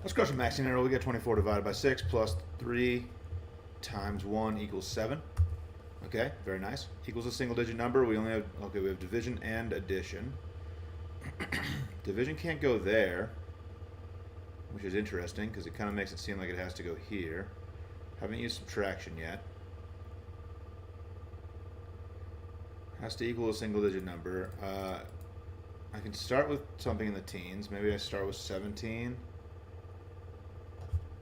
Let's go to maxing interval. We get 24 divided by 6 plus 3 times 1 equals 7. Okay, very nice. Equals a single digit number. We only have, okay, we have division and addition. Division can't go there, which is interesting because it kind of makes it seem like it has to go here. Haven't used subtraction yet. Has to equal a single digit number. I can start with something in the teens. Maybe I start with 17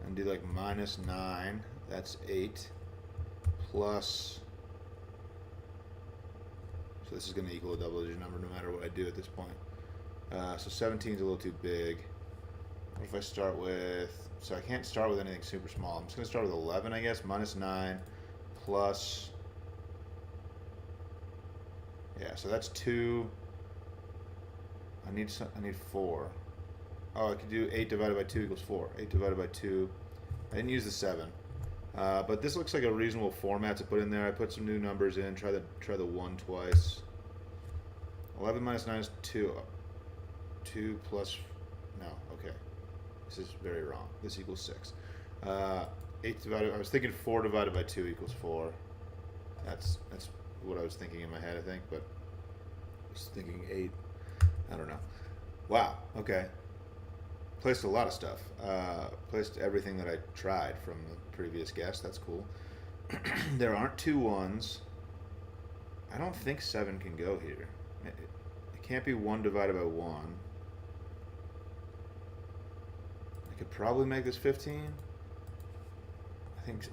and do like minus 9. That's 8 plus. So this is going to equal a double digit number no matter what I do at this point. So 17 is a little too big. What if I start with, so I can't start with anything super small. I'm just going to start with 11, I guess. Minus 9 plus, yeah, so that's 2. I need 4. Oh, I could do 8 divided by 2 equals 4. 8 divided by 2. I didn't use the 7. But this looks like a reasonable format to put in there. I put some new numbers in. Try the 1 twice. 11 minus 9 is 2. 2 plus, no, okay. This is very wrong. This equals 6. 8 divided, I was thinking 4 divided by 2 equals 4. That's what I was thinking in my head, I think, but I was thinking 8. I don't know. Wow, okay. Placed a lot of stuff. Placed everything that I tried from the previous guess. That's cool. There aren't 2 1s. I don't think 7 can go here. It can't be 1 divided by 1. I could probably make this 15.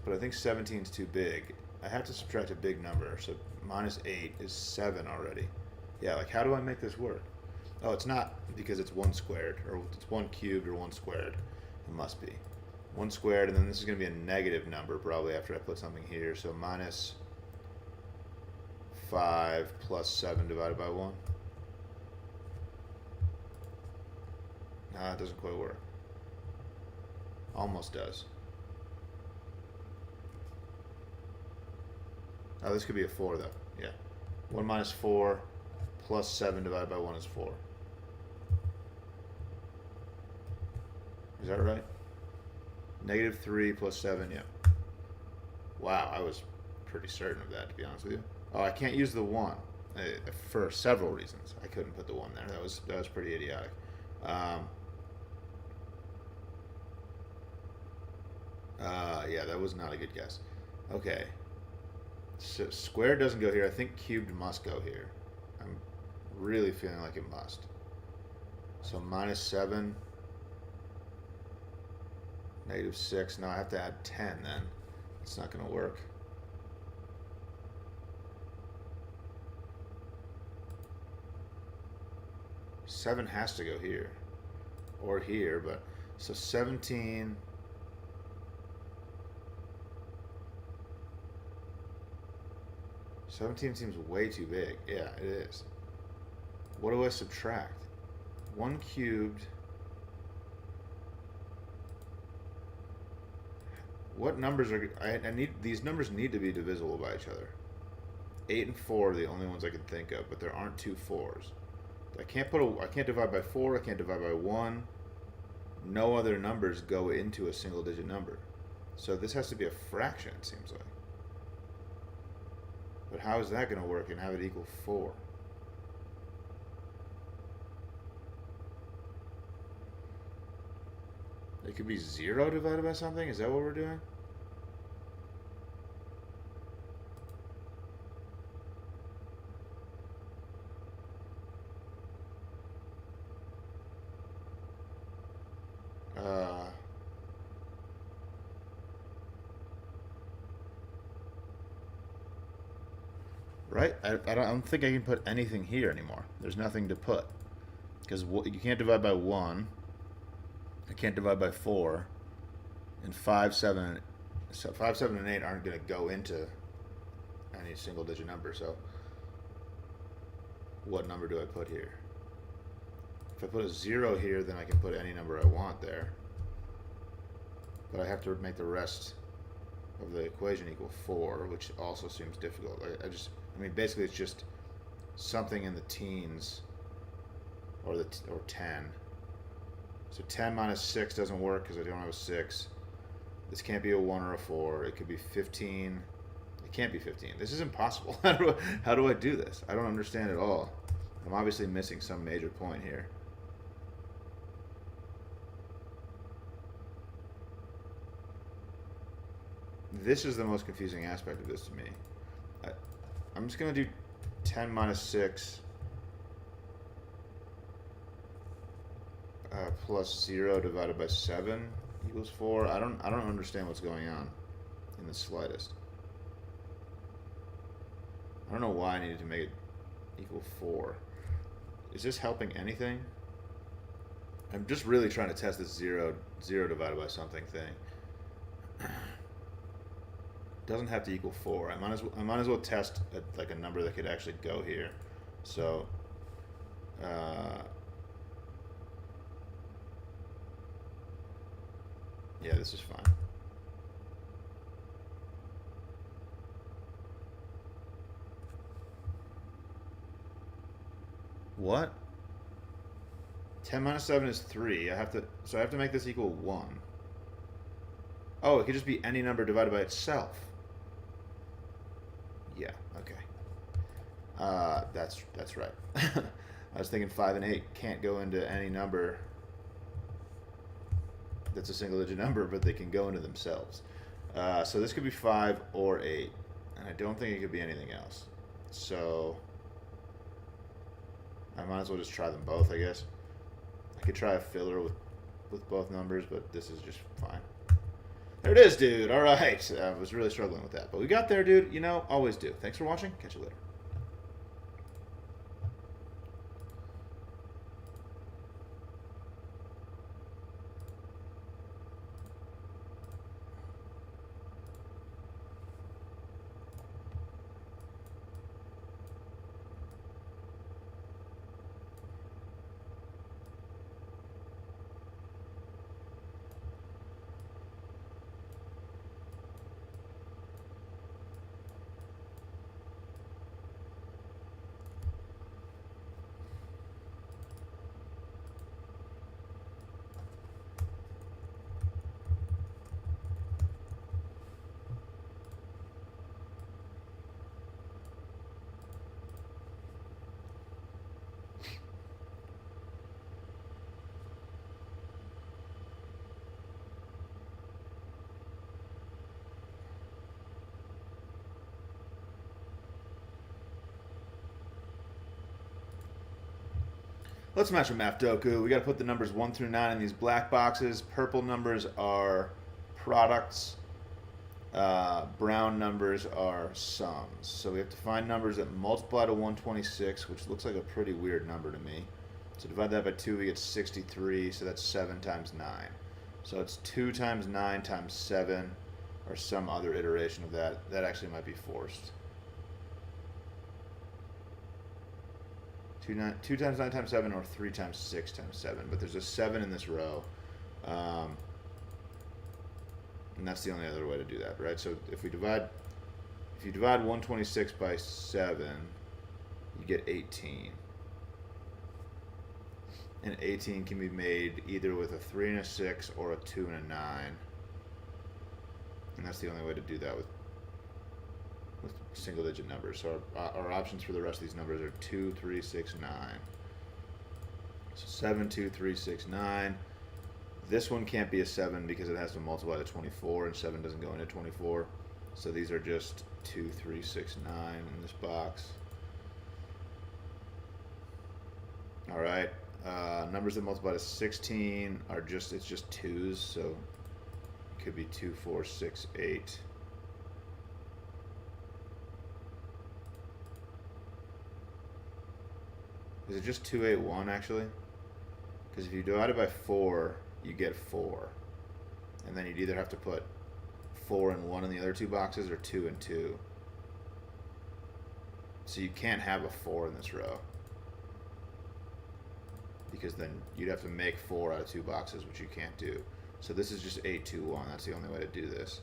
But I think 17 is too big. I have to subtract a big number, so minus 8 is 7 already. Yeah, like how do I make this work? Oh, it's not because it's 1 squared, or it's 1 cubed or 1 squared. It must be 1 squared, and then this is going to be a negative number probably after I put something here. So minus 5 plus 7 divided by 1. Nah, it doesn't quite work. Almost does. Oh, this could be a 4 though. Yeah. 1 minus 4 plus 7 divided by 1 is 4. Is that right? Negative 3 plus 7, yeah. Wow, I was pretty certain of that, to be honest with you. Oh, I can't use the 1 for several reasons. I couldn't put the 1 there. That was pretty idiotic. Yeah, that was not a good guess. Okay. So squared doesn't go here. I think cubed must go here. I'm really feeling like it must. So minus 7. Negative 6. Now I have to add 10 then. It's not going to work. Seven has to go here. Or here, but so 17. Seventeen seems way too big. Yeah, it is. What do I subtract? 1 cubed. What numbers are I need? These numbers need to be divisible by each other. 8 and 4 are the only ones I can think of, but there aren't 2 4s. I can't divide by 4. I can't divide by 1. No other numbers go into a single digit number. So this has to be a fraction, it seems like. But how is that going to work and have it equal 4? It could be 0 divided by something? Is that what we're doing? Right? I don't think I can put anything here anymore. There's nothing to put. Because you can't divide by 1. I can't divide by 4. And 5, 7, and 8 aren't going to go into any single digit number. So what number do I put here? If I put a 0 here, then I can put any number I want there. But I have to make the rest of the equation equal 4, which also seems difficult. I mean, basically it's just something in the teens or 10. So 10 minus 6 doesn't work because I don't have a 6. This can't be a 1 or a 4. It could be 15. It can't be 15. This is impossible. How do I do this? I don't understand at all. I'm obviously missing some major point here. This is the most confusing aspect of this to me. I'm just going to do 10 minus 6 plus 0 divided by 7 equals 4. I don't understand what's going on in the slightest. I don't know why I needed to make it equal 4. Is this helping anything? I'm just really trying to test this 0 divided by something thing. Doesn't have to equal 4. I might as well test like a number that could actually go here. So yeah, this is fine. What? 10 minus 7 is 3. So I have to make this equal 1. Oh, it could just be any number divided by itself. Yeah, okay. That's right. I was thinking 5 and 8 can't go into any number that's a single digit number, but they can go into themselves. So this could be 5 or 8, and I don't think it could be anything else. So I might as well just try them both, I guess. I could try a filler with both numbers, but this is just fine. There it is, dude. All right. I was really struggling with that, but we got there, dude. You know, always do. Thanks for watching. Catch you later. Let's smash a math doku. We got to put the numbers 1 through 9 in these black boxes. Purple numbers are products. Brown numbers are sums. So we have to find numbers that multiply to 126, which looks like a pretty weird number to me. So divide that by 2, we get 63. So that's 7 times 9. So it's 2 times 9 times 7, or some other iteration of that. That actually might be forced. 2 times 9 times 7, or 3 times 6 times 7. But there's a 7 in this row. And that's the only other way to do that, right? So if you divide 126 by 7, you get 18. And 18 can be made either with a 3 and a 6 or a 2 and a 9. And that's the only way to do that with single digit numbers. So our options for the rest of these numbers are 2, 3, 6, 9. So 7, 2, 3, 6, 9. This one can't be a 7 because it has to multiply to 24, and 7 doesn't go into 24. So these are just 2, 3, 6, 9 in this box. All right. Numbers that multiply to 16 are it's just 2's, so it could be 2, 4, 6, 8. Is it just 2, 8, 1 actually? Because if you divide it by 4, you get 4. And then you'd either have to put 4 and 1 in the other two boxes, or 2 and 2. So you can't have a 4 in this row, because then you'd have to make 4 out of 2 boxes, which you can't do. So this is just 8, 2, 1. That's the only way to do this.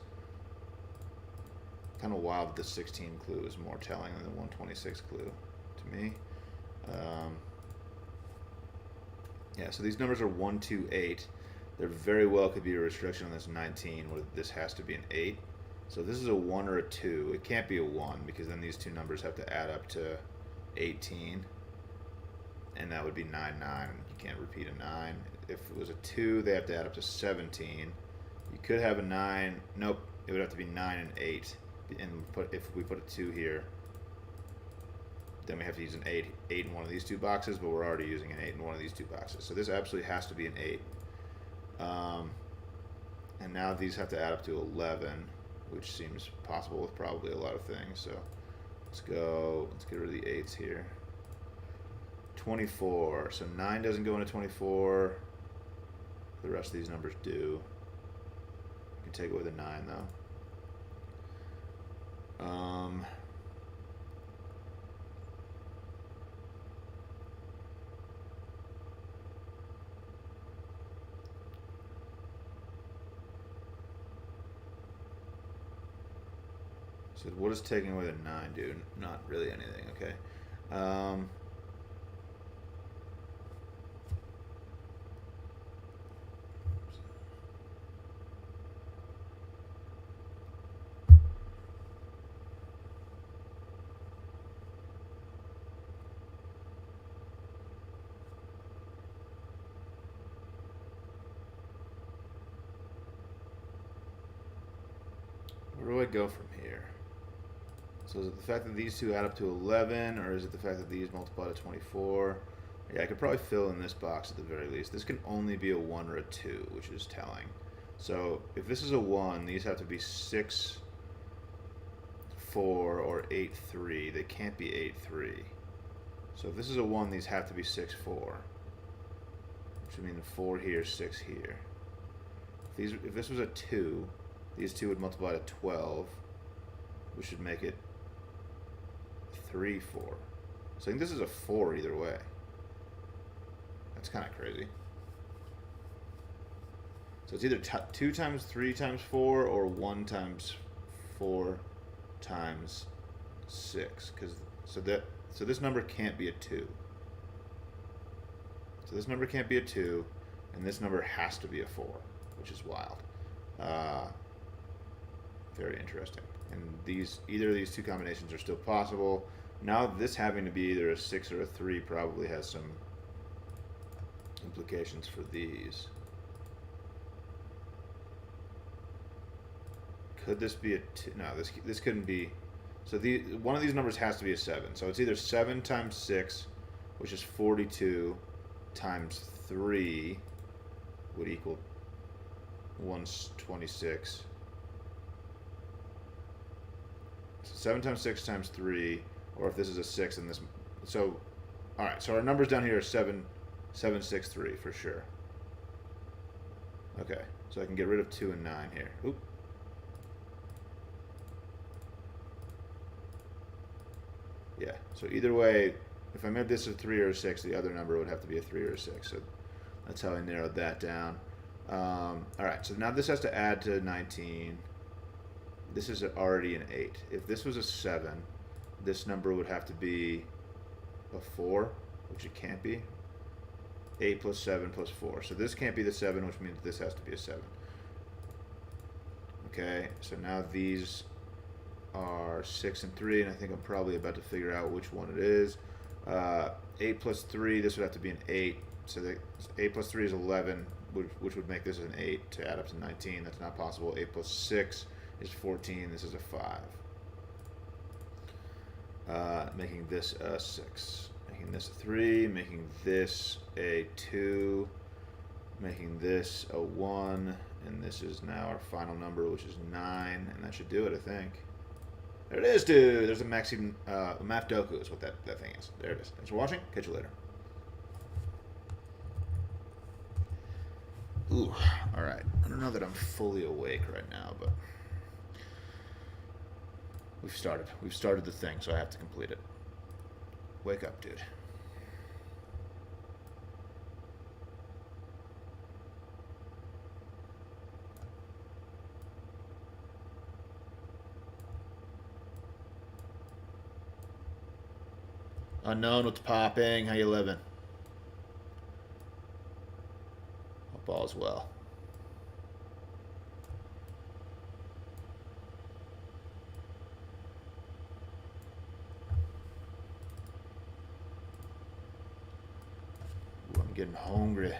Kind of wild that the 16 clue is more telling than the 126 clue to me. Yeah, so these numbers are 1, 2, 8. There very well could be a restriction on this 19 where this has to be an 8. So this is a 1 or a 2. It can't be a 1 because then these two numbers have to add up to 18. And that would be 9, 9. You can't repeat a 9. If it was a 2, they have to add up to 17. You could have a 9. Nope. It would have to be 9 and 8. And if we put a 2 here, then we have to use an 8 in one of these two boxes, but we're already using an 8 in one of these two boxes. So this absolutely has to be an 8. And now these have to add up to 11, which seems possible with probably a lot of things. So let's get rid of the 8s here. 24. So 9 doesn't go into 24. The rest of these numbers do. You can take away the 9 though. So what is taking away the 9 do? Not really anything, okay. Where do I go from here? So is it the fact that these two add up to 11, or is it the fact that these multiply to 24? Yeah, I could probably fill in this box at the very least. This can only be a 1 or a 2, which is telling. So if this is a 1, these have to be 6, 4, or 8, 3. They can't be 8, 3. So if this is a 1, these have to be 6, 4. Which would mean 4 here, 6 here. If this was a 2, these two would multiply to 12, which should make it 3, 4. So I think this is a 4 either way. That's kind of crazy. So it's either 2 times 3 times 4 or 1 times 4 times 6. So this number can't be a 2. So this number can't be a 2, and this number has to be a 4, which is wild. Very interesting. And either of these two combinations are still possible. Now this having to be either a 6 or a 3 probably has some implications for these. Could this be a 2? No, this couldn't be. So one of these numbers has to be a 7. So it's either 7 times 6, which is 42, times 3 would equal 126. So 7 times 6 times 3, or if this is a 6, then this. So, all right. So our numbers down here are 7, 7, 6, 3 for sure. Okay. So I can get rid of 2 and 9 here. Oop. Yeah. So either way, if I made this a 3 or a 6, the other number would have to be a 3 or a 6. So that's how I narrowed that down. All right. So now this has to add to 19. This is already an 8. If this was a 7, this number would have to be a 4, which it can't be. 8 plus 7 plus 4. So this can't be the 7, which means this has to be a 7. Okay, so now these are 6 and 3, and I think I'm probably about to figure out which one it is. 8 plus 3, this would have to be an 8. So 8 plus 3 is 11, which would make this an 8 to add up to 19. That's not possible. 8 plus 6 is 14. This is a 5. Making this a 6. Making this a 3. Making this a 2. Making this a 1. And this is now our final number, which is 9. And that should do it, I think. There it is, dude. There's a Maxi Mapdoku is what that thing is. There it is. Thanks for watching. Catch you later. Ooh, all right. I don't know that I'm fully awake right now, but we've started. We've started the thing, so I have to complete it. Wake up, dude. Unknown, what's popping? How you living? football as well. Ooh, I'm getting hungry.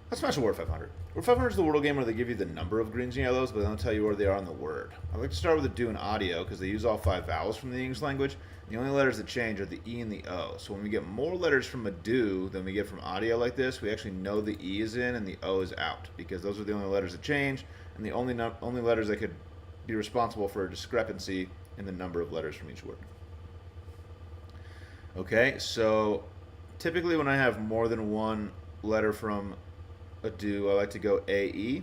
Let's smash a Word 500. Word 500 is the Wordle game where they give you the number of greens and yellows, but they don't tell you where they are in the word. I like to start with the do and audio because they use all 5 vowels from the English language. The only letters that change are the E and the O. So when we get more letters from a do than we get from audio like this, we actually know the E is in and the O is out because those are the only letters that change and the only letters that could be responsible for a discrepancy in the number of letters from each word. Okay, so typically when I have more than one letter from a do, I like to go AE.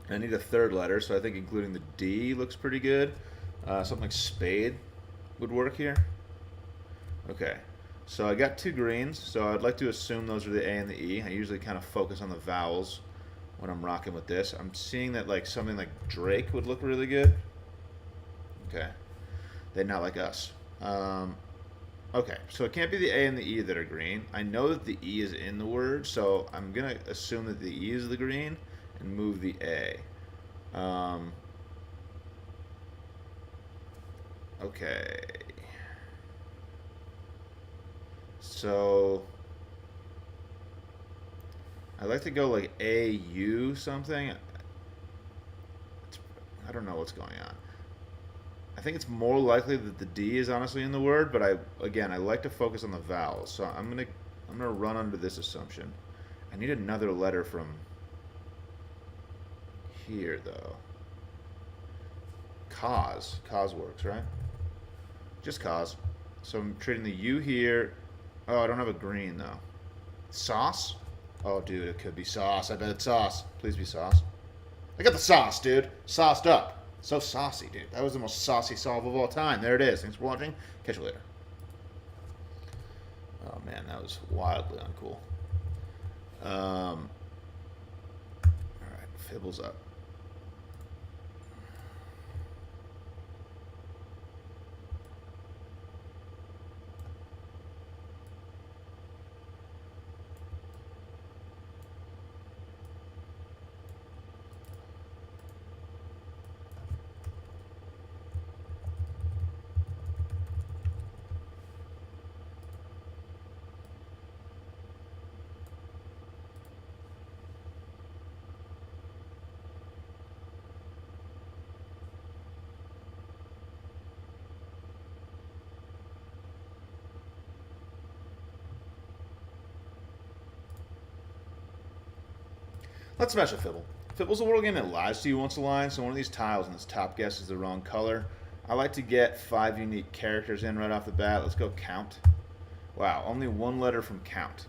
I need a third letter, so I think including the D looks pretty good. Something like spade would work here. Okay, so I got 2 greens, so I'd like to assume those are the A and the E. I usually kind of focus on the vowels when I'm rocking with this. I'm seeing that like something like Drake would look really good. Okay, they're not like us. Okay, so it can't be the A and the E that are green. I know that the E is in the word, so I'm going to assume that the E is the green and move the A. Okay. So I like to go like AU something. I don't know what's going on. I think it's more likely that the D is honestly in the word, but I like to focus on the vowels. So I'm gonna run under this assumption. I need another letter from here though. Cause works, right? Just cause. So I'm treating the U here. Oh, I don't have a green though. Sauce? Oh, dude, it could be sauce. I bet it's sauce. Please be sauce. I got the sauce, dude. Sauced up. So saucy, dude. That was the most saucy solve of all time. There it is. Thanks for watching. Catch you later. Oh, man, that was wildly uncool. All right, Fibbles up. Let's smash a Fibble. Fibble's a Wordle game that lies to you once a line, so one of these tiles in this top guess is the wrong color. I like to get 5 unique characters in right off the bat. Let's go count. Wow, only 1 letter from count.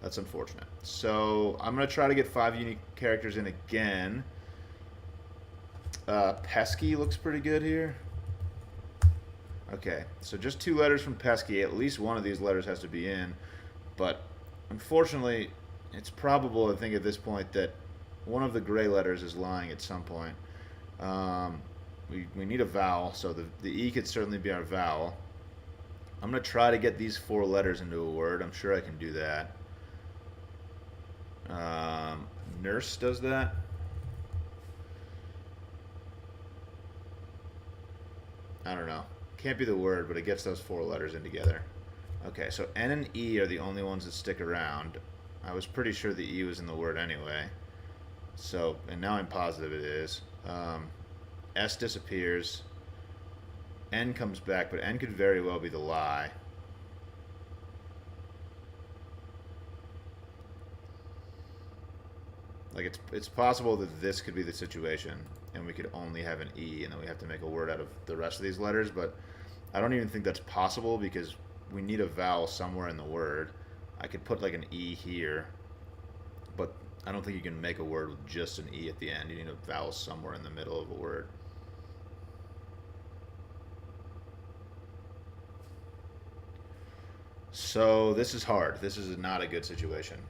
That's unfortunate. So I'm going to try to get 5 unique characters in again. Pesky looks pretty good here. Okay, so just 2 letters from pesky. At least one of these letters has to be in. But unfortunately, it's probable, I think, at this point that one of the gray letters is lying at some point. We need a vowel, so the E could certainly be our vowel. I'm going to try to get these 4 letters into a word. I'm sure I can do that. Nurse does that. I don't know. Can't be the word, but it gets those 4 letters in together. Okay, so N and E are the only ones that stick around. I was pretty sure the E was in the word anyway. So, and now I'm positive it is. S disappears. N comes back, but N could very well be the lie. Like, it's possible that this could be the situation, and we could only have an E, and then we have to make a word out of the rest of these letters, but I don't even think that's possible because we need a vowel somewhere in the word. I could put like an E here, but I don't think you can make a word with just an E at the end. You need a vowel somewhere in the middle of a word. So this is hard. This is not a good situation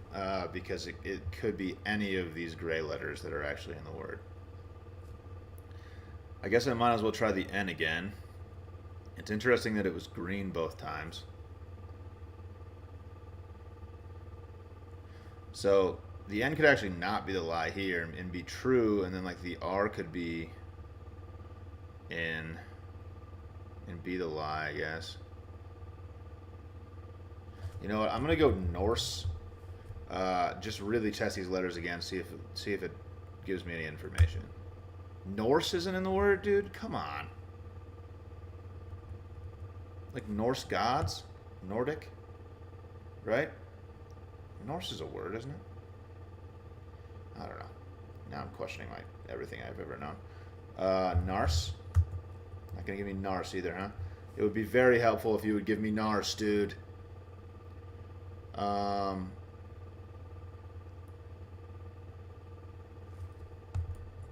because it could be any of these gray letters that are actually in the word. I guess I might as well try the N again. It's interesting that it was green both times. So the N could actually not be the lie here and be true, and then like the R could be in and be the lie, I guess. You know what? I'm gonna go Norse. Just really test these letters again. See if it gives me any information. Norse isn't in the word, dude. Come on. Like Norse gods, Nordic, right? Norse is a word, isn't it? I don't know. Now I'm questioning everything I've ever known. Narse. Not gonna give me Narse either, huh? It would be very helpful if you would give me Narse, dude.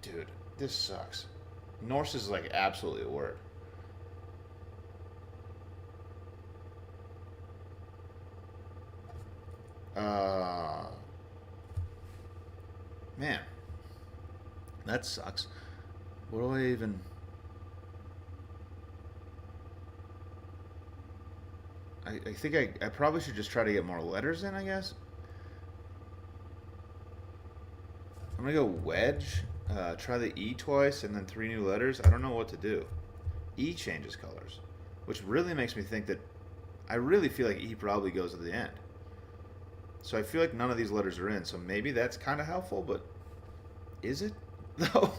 Dude, this sucks. Norse is like absolutely a word. Man, that sucks. What do I even? I think I probably should just try to get more letters in, I guess. I'm gonna go wedge. Try the E twice and then 3 new letters. I don't know what to do. E changes colors, which really makes me think that I really feel like E probably goes at the end. So I feel like none of these letters are in. So maybe that's kind of helpful, but is it? No.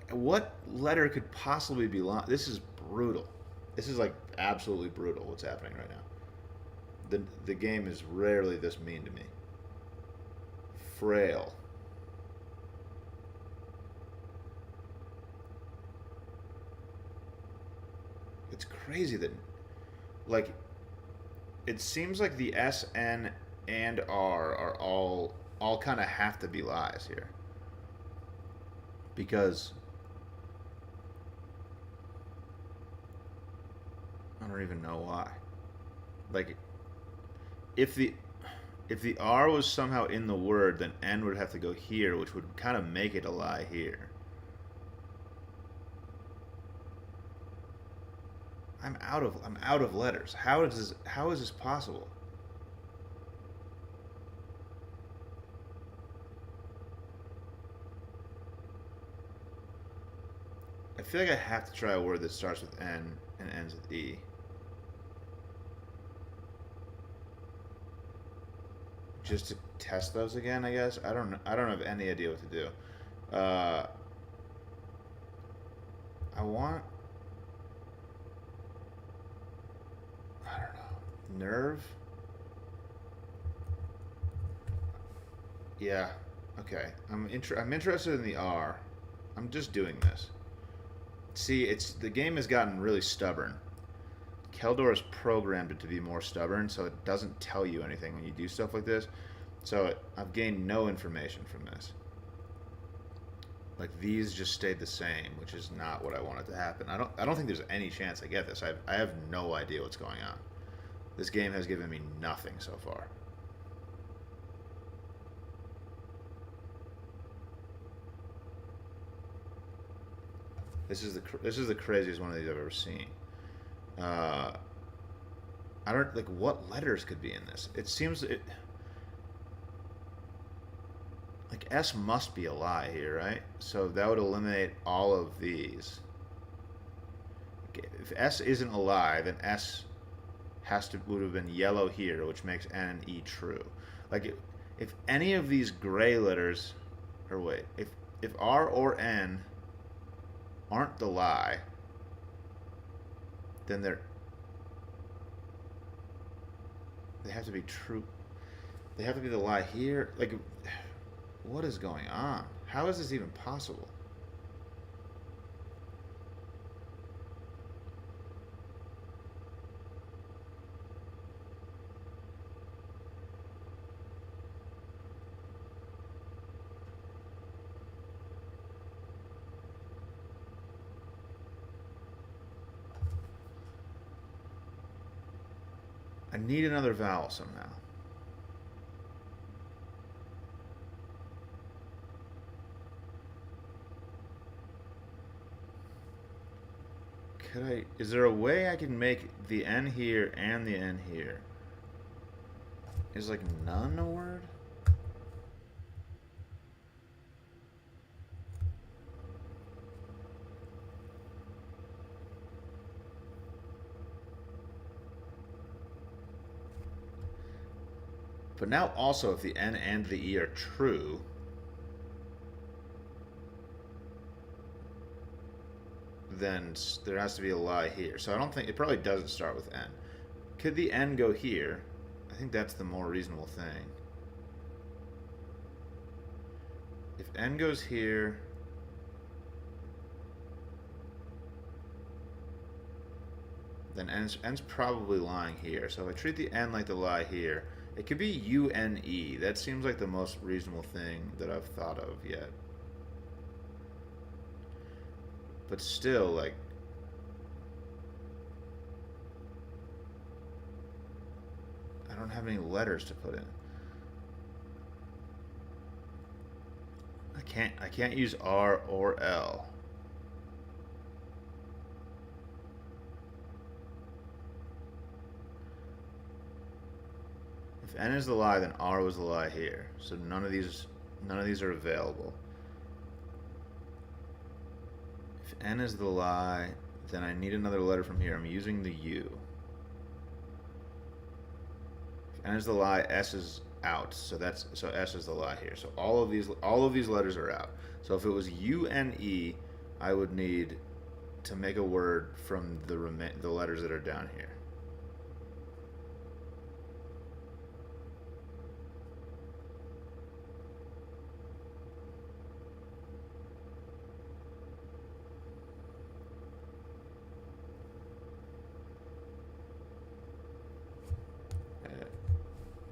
What letter could possibly be long? This is brutal. This is like absolutely brutal what's happening right now. The game is rarely this mean to me. Frail. It's crazy that, like, it seems like the S, N, and R are all kind of have to be lies here. Because I don't even know why. Like, if the R was somehow in the word, then N would have to go here, which would kind of make it a lie here. I'm out of letters. How is this possible? I feel like I have to try a word that starts with N and ends with E. Just to test those again, I guess. I don't have any idea what to do. I want. I don't know. Nerve. Yeah. Okay. I'm interested in the R. I'm just doing this. See, the game has gotten really stubborn. Keldor has programmed it to be more stubborn, so it doesn't tell you anything when you do stuff like this. So I've gained no information from this. Like, these just stayed the same, which is not what I wanted to happen. I don't think there's any chance I get this. I have no idea what's going on. This game has given me nothing so far. This is the craziest one of these I've ever seen. I don't like what letters could be in this. It seems like S must be a lie here, right? So that would eliminate all of these. If S isn't a lie, then S would have been yellow here, which makes N and E true. Like if any of these gray letters, or wait, if R or N aren't the lie, then they have to be true. They have to be the lie here. Like, what is going on? How is this even possible? I need another vowel somehow. Is there a way I can make the N here and the N here? Is like none a word? But now also if the N and the E are true, then there has to be a lie here. So I don't think, it probably doesn't start with N. Could the N go here? I think that's the more reasonable thing. If N goes here, then N's probably lying here. So if I treat the N like the lie here, it could be U-N-E. That seems like the most reasonable thing that I've thought of yet. But still, like, I don't have any letters to put in. I can't use R or L. If N is the lie, then R was the lie here. So none of these are available. If N is the lie, then I need another letter from here. I'm using the U. If N is the lie, S is out. So S is the lie here. So all of these letters are out. So if it was U-N-E, I would need to make a word from the letters that are down here.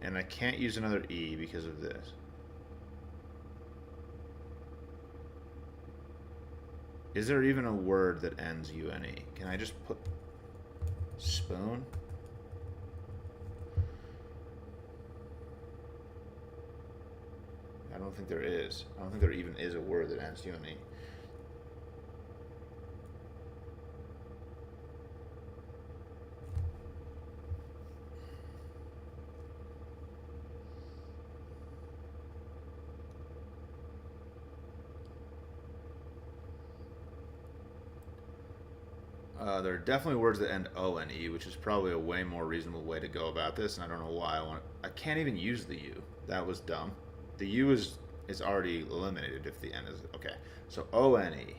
And I can't use another E because of this. Is there even a word that ends U-N-E? Can I just put spoon? I don't think there is. I don't think there even is a word that ends U-N-E. There are definitely words that end O-N-E, which is probably a way more reasonable way to go about this, and I don't know why I can't even use the U. That was dumb. The U is already eliminated if the N is... Okay, so O-N-E.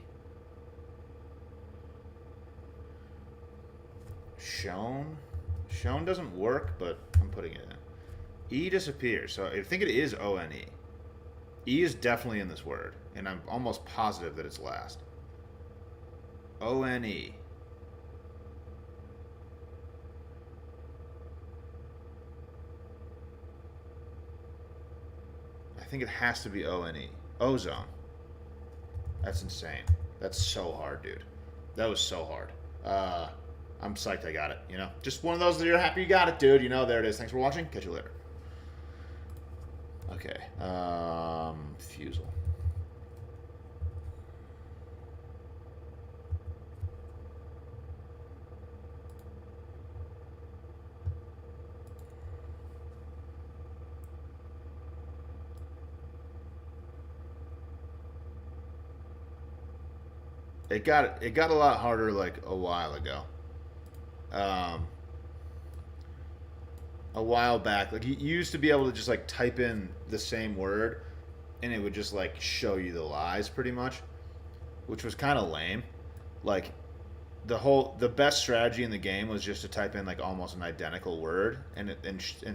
Shown? Shown doesn't work, but I'm putting it in. E disappears, so I think it is O-N-E. E is definitely in this word, and I'm almost positive that it's last. O-N-E. I think it has to be O-N-E. Ozone. That's insane. That's so hard, dude. That was so hard. I'm psyched I got it, you know? Just one of those that you're happy you got it, dude. You know, there it is. Thanks for watching. Catch you later. Okay. Fusel. It got a lot harder like a while ago. A while back, like you used to be able to just like type in the same word, and it would just like show you the lies pretty much, which was kind of lame. Like the best strategy in the game was just to type in like almost an identical word, and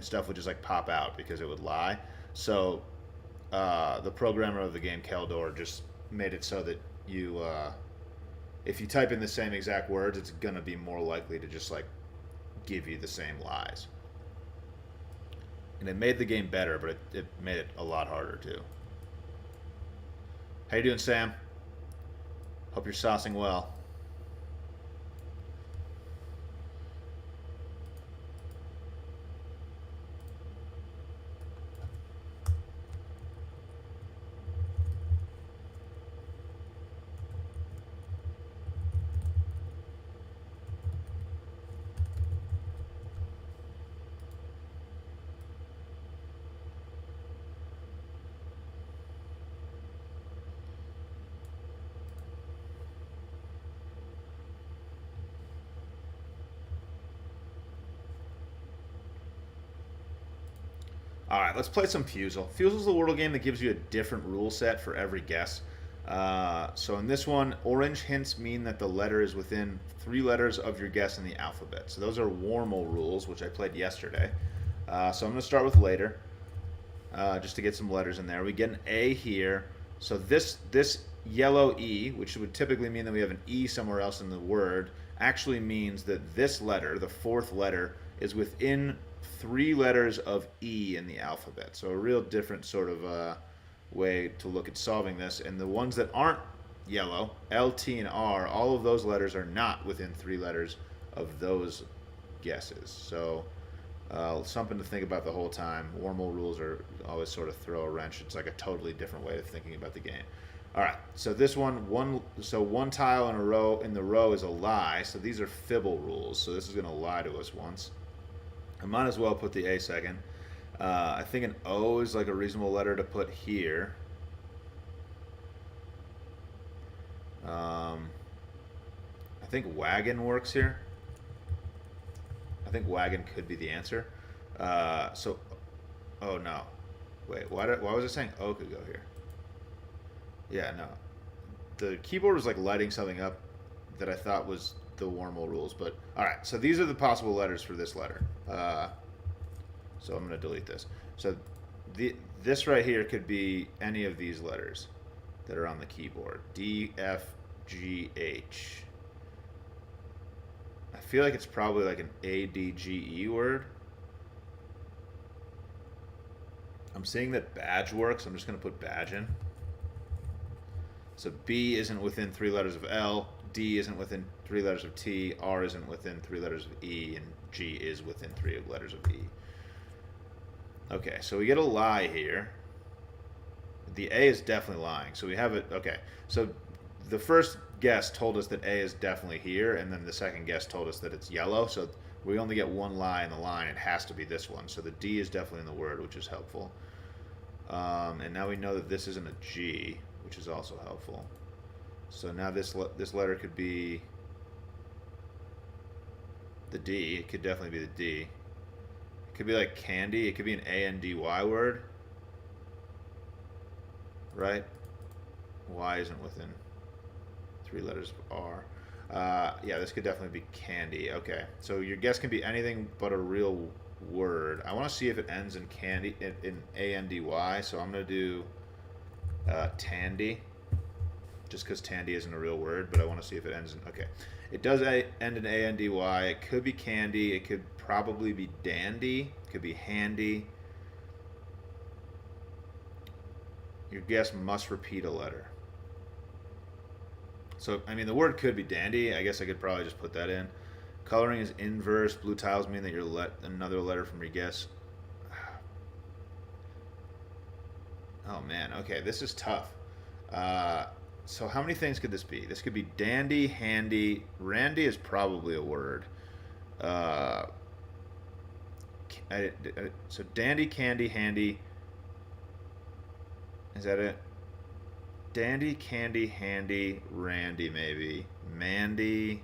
stuff would just like pop out because it would lie. So the programmer of the game, Keldor, just made it so that you if you type in the same exact words, it's gonna be more likely to just like give you the same lies. And it made the game better, but it made it a lot harder too. How you doing, Sam? Hope you're saucing well. – All right, let's play some Fusel. Fusel's the Wordle game that gives you a different rule set for every guess. So in this one, orange hints mean that the letter is within 3 letters of your guess in the alphabet. So those are Wordle rules, which I played yesterday. So I'm going to start with later, just to get some letters in there. We get an A here. So this yellow E, which would typically mean that we have an E somewhere else in the word, actually means that this letter, the 4th letter, is within 3 letters of E in the alphabet. So a real different sort of way to look at solving this. And the ones that aren't yellow, L, T, and R, all of those letters are not within 3 letters of those guesses. So something to think about the whole time. Wordle rules are always sort of throw a wrench. It's like a totally different way of thinking about the game. All right, so this one tile in the row is a lie. So these are fibble rules. So this is going to lie to us once. I might as well put the A second. I think an O is like a reasonable letter to put here. I think wagon works here. I think wagon could be the answer. Oh no. Wait, why was it saying O could go here? Yeah, no. The keyboard was like lighting something up that I thought was the Wordle rules, but all right. So these are the possible letters for this letter. So I'm going to delete this. So this right here could be any of these letters that are on the keyboard. D, F, G, H. I feel like it's probably like an A, D, G, E word. I'm seeing that badge works. I'm just going to put badge in. So B isn't within 3 letters of L. D isn't within 3 letters of T. R isn't within 3 letters of E. And G is within 3 letters of E. Okay, so we get a lie here. The A is definitely lying. So we have it. Okay, so the first guess told us that A is definitely here, and then the second guess told us that it's yellow. So we only get one lie in the line. It has to be this one. So the D is definitely in the word, which is helpful. And now we know that this isn't a G, which is also helpful. So now this letter could be the D. It could definitely be the D. It could be like candy. It could be an A-N-D-Y word. Right? Y isn't within 3 letters of R. Yeah, this could definitely be candy. Okay, so your guess can be anything but a real word. I want to see if it ends in candy, in A-N-D-Y, so I'm going to do tandy, just because tandy isn't a real word, but I want to see if it ends in, okay. It does end in A-N-D-Y. It could be candy. It could probably be dandy. It could be handy. Your guess must repeat a letter. So, I mean, the word could be dandy. I guess I could probably just put that in. Coloring is inverse. Blue tiles mean that you're another letter from your guess. Oh, man. Okay, this is tough. So how many things could this be? This could be dandy, handy. Randy is probably a word. So dandy, candy, handy. Is that it? Dandy, candy, handy, Randy maybe. Mandy.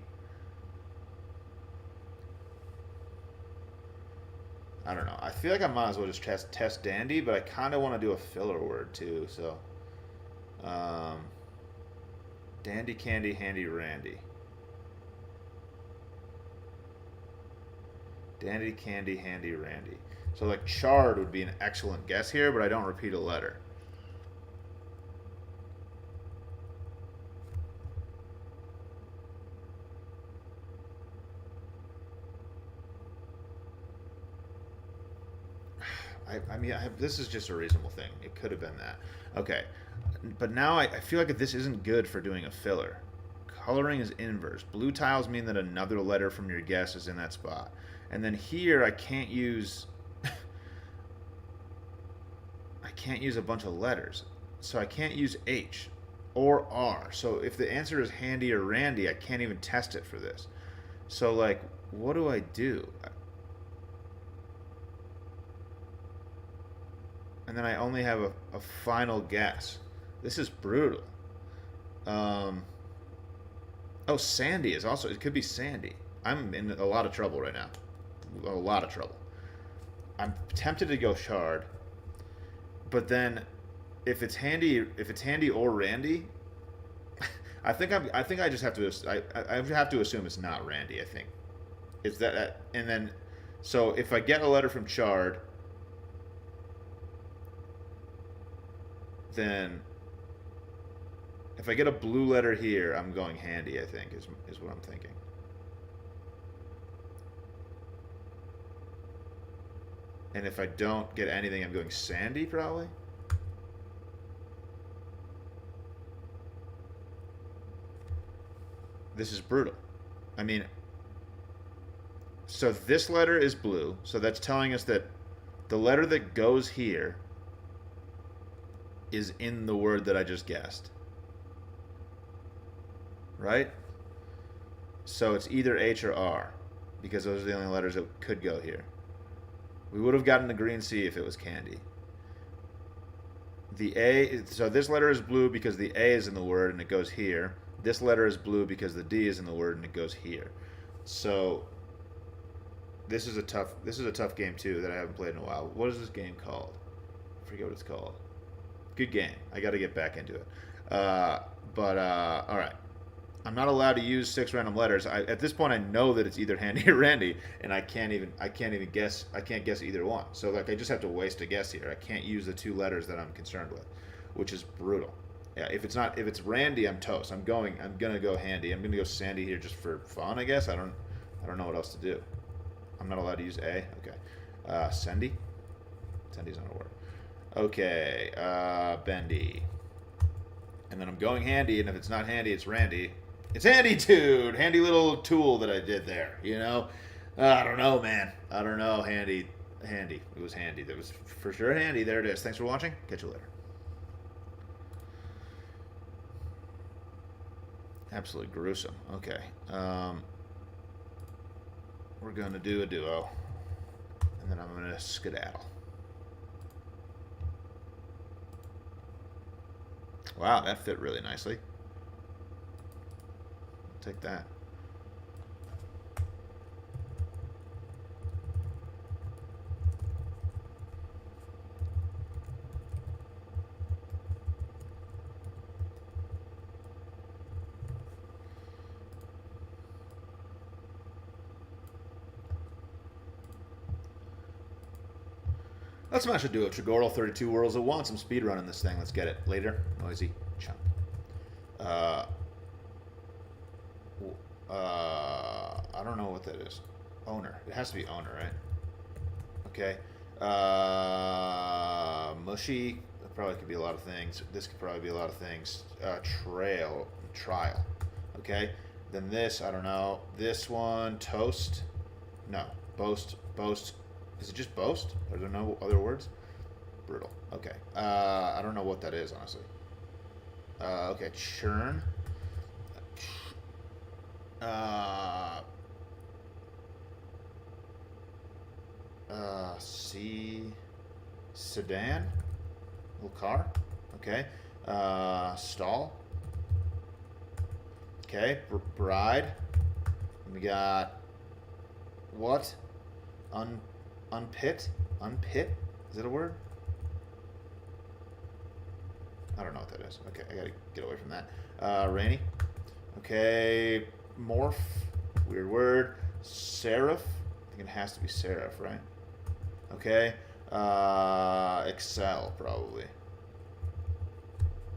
I don't know. I feel like I might as well just test dandy, but I kind of want to do a filler word too. So, dandy, candy, handy, Randy. Dandy, candy, handy, Randy. So like charred would be an excellent guess here, but I don't repeat a letter. This is just a reasonable thing. It could have been that. Okay. But now I feel like this isn't good for doing a filler. Coloring is inverse. Blue tiles mean that another letter from your guess is in that spot. And then here I can't use a bunch of letters. So I can't use H or R. So if the answer is handy or Randy, I can't even test it for this. So like, what do I do? And then I only have a final guess. This is brutal. Oh, Sandy is also, it could be Sandy. I'm in a lot of trouble right now. A lot of trouble. I'm tempted to go shard, but then if it's handy or Randy, I think I just have to I have to assume it's not Randy. I think it's that, and then so if I get a letter from Chard, then if I get a blue letter here, I'm going handy. I think is what I'm thinking. And if I don't get anything, I'm going Sandy probably. This is brutal. I mean, so this letter is blue, so that's telling us that the letter that goes here is in the word that I just guessed. Right? So it's either H or R, because those are the only letters that could go here. We would have gotten the green C if it was candy. The A, so this letter is blue because the A is in the word and it goes here. This letter is blue because the D is in the word and it goes here. So this is a tough game too that I haven't played in a while. What is this game called? I forget what it's called. Good game. I got to get back into it. All right. I'm not allowed to use 6 random letters. At this point, I know that it's either Handy or Randy, and I can't even guess. I can't guess either one. So like, I just have to waste a guess here. I can't use the 2 letters that I'm concerned with, which is brutal. Yeah, if it's Randy, I'm toast. I'm gonna go Handy. I'm gonna go Sandy here just for fun, I guess. I don't know what else to do. I'm not allowed to use A. Okay, Sandy. Sandy's not a word. Okay, Bendy. And then I'm going Handy, and if it's not Handy, it's Randy. It's Handy, dude. Handy little tool that I did there. You know, I don't know, man. I don't know. Handy. It was Handy. That was for sure Handy. There it is. Thanks for watching. Catch you later. Absolutely gruesome. Okay. We're gonna do a duo, and then I'm gonna skedaddle. Wow, that fit really nicely. Take that. Let's smash a duo. Tregorl, 32 worlds at once. I'm speedrunning this thing. Let's get it. Later. Noisy. Chump. I don't know what that is. Owner. It has to be owner, right? Okay. Mushy. That probably could be a lot of things. This could probably be a lot of things. Trial. Okay. Then this, I don't know. This one, toast. No. Boast. Is it just boast? Are there no other words? Brutal. Okay. I don't know what that is, honestly. Okay. Churn. Sedan. Little car. Okay. Stall. Okay. Bride. We got what? Unpit? Unpit? Is that a word? I don't know what that is. Okay, I gotta get away from that. Rainy. Okay, morph. Weird word. Seraph. I think it has to be seraph, right? Okay. Excel, probably.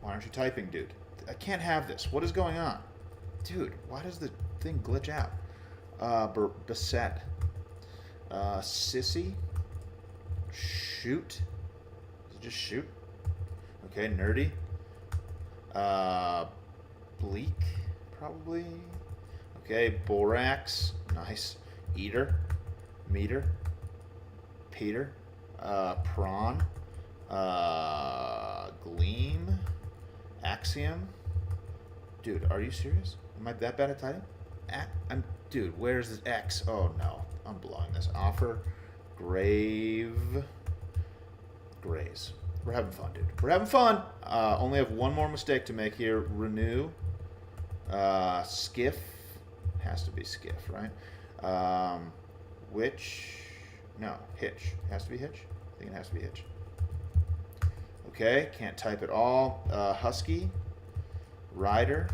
Why aren't you typing, dude? I can't have this. What is going on? Dude, why does the thing glitch out? Beset. Sissy. Shoot. Is it just shoot? Okay, nerdy. Bleak, probably. Okay, borax. Nice. Eater. Meter. Peter. Prawn. Gleam. Axiom. Dude, are you serious? Am I that bad at typing? Dude, where's this X? Oh no, I'm blowing this. Offer, grave, graze. We're having fun, dude. We're having fun. Only have one more mistake to make here. Renew, skiff, has to be skiff, right? Which, No, Hitch. It has to be Hitch? I think it has to be Hitch. Okay, can't type at all. Husky. Rider.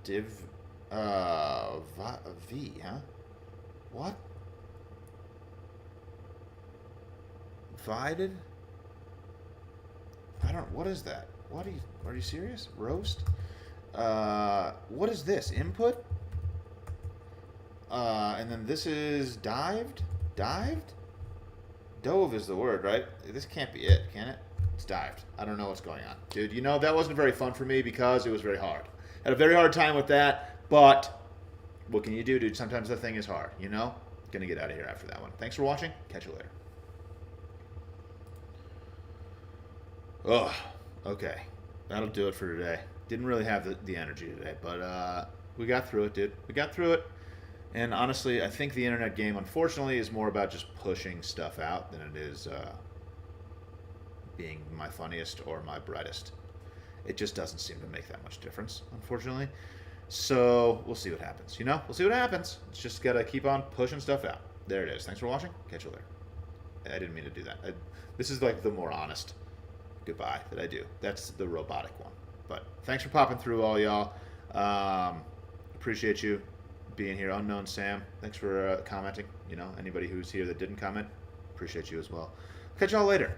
Div. V, huh? What? Vided? I don't. What is that? What are you serious? Roast? What is this? Input? And then this is dived? Dived? Dove is the word, right? This can't be it, can it? It's dived. I don't know what's going on. Dude, you know, that wasn't very fun for me because it was very hard. Had a very hard time with that, but what can you do, dude? Sometimes the thing is hard, you know? Gonna get out of here after that one. Thanks for watching. Catch you later. Oh, okay. That'll do it for today. Didn't really have the energy today, but we got through it, dude. We got through it. And honestly, I think the internet game, unfortunately, is more about just pushing stuff out than it is being my funniest or my brightest. It just doesn't seem to make that much difference, unfortunately. So we'll see what happens. You know, we'll see what happens. It's just got to keep on pushing stuff out. There it is. Thanks for watching. Catch you later. I didn't mean to do that. This is like the more honest goodbye that I do. That's the robotic one. But thanks for popping through, all y'all. Appreciate you being here. Unknown Sam, thanks for commenting. You know, anybody who's here that didn't comment, appreciate you as well. Catch y'all later.